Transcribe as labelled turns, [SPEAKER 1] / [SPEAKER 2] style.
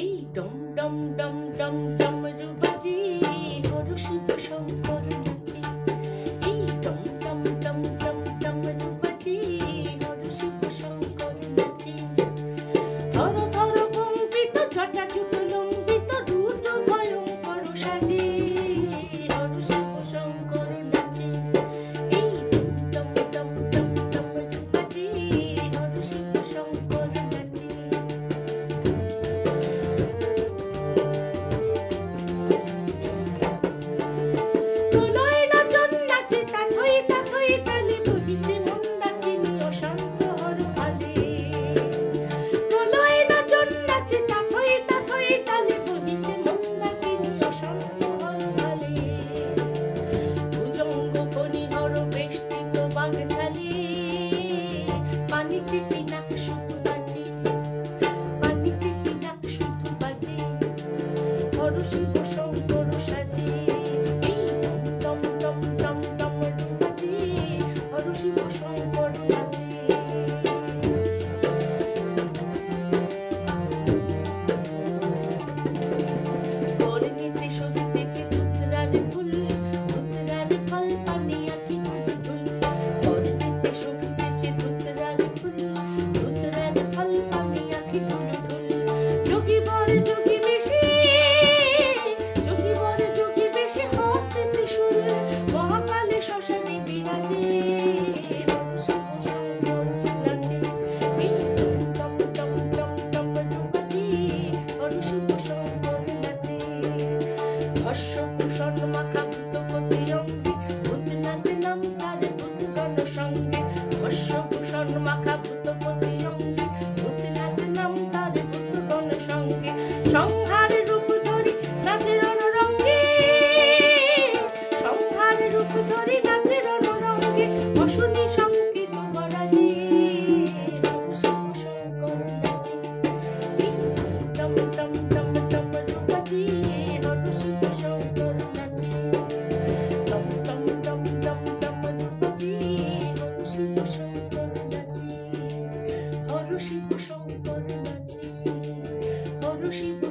[SPEAKER 1] এই ডম ডম ডম ডম ডমরু বাজে হর শিব শঙ্কর নাচে। এই ডম ডম ডম ডম ডমরু বাজে হর শিব শঙ্কর নাচে। ধর ধর কম্পিত ছটা ছোট লম্বিত দ্রুত ভয়ঙ্কর সাজে হর শিব শঙ্কর নাচে। এই ডম ডম ডম ডম ডমরু বাজে হর শিব শঙ্কর নাচে। প্রলয় নাচন নাচে তাথই তাথই তালে বহিছে মন্দাকিনী অশান্ত হর ভালে। প্রলয় নাচন নাচে তাথই তাথই তালে বহিছে মন্দাকিনী অশান্ত হর ভালে। ভুজঙ্গ ফণিহর বেষ্টিত বাগঝালে পানিতে পিনাক শুধু বাজে। পানিতে পিনাক শুধু বাজে হর শিব শঙ্কর সাজে। শিব শঙ্কর নাচে। করণীতে শোভিতেছে ধুতরার ফুল, ধুতরার ফল পানে আঁকি ফুল ফুল। করণীতে শোভিতেছে ধুতরার ফুল, ধুতরার ফল পানে আঁকি ফুল ফুল। যোগী বর যোগী বেশে, যোগী বর যোগী বেশে হস্তে ত্রিশূল, মহাকালে শ্মশানে বিরাজে। ভস্মভূষণ মাখা ভূতপতি অঙ্গে ভূতনাথ নাম তার ভূতগণ সঙ্গে। ভস্মভূষণ মাখা ভূতপতি অঙ্গে ভূতনাথ নাম তার ভূতগণ সঙ্গে। সংহার রূপ ধরি নাচে রণরঙ্গে, সংহার রূপ ধরি নাচে রণরঙ্গে। অশুনি সংকেত বরাজে শিব শঙ্কর নাচে। ডম ডম ডম ডমরু বাজে হর শিব শঙ্কর নাচে। ডম ডম ডম ডম ডমরু বাজে হর শিব শঙ্কর নাচে। হর শিব শঙ্কর নাচে। হর শিব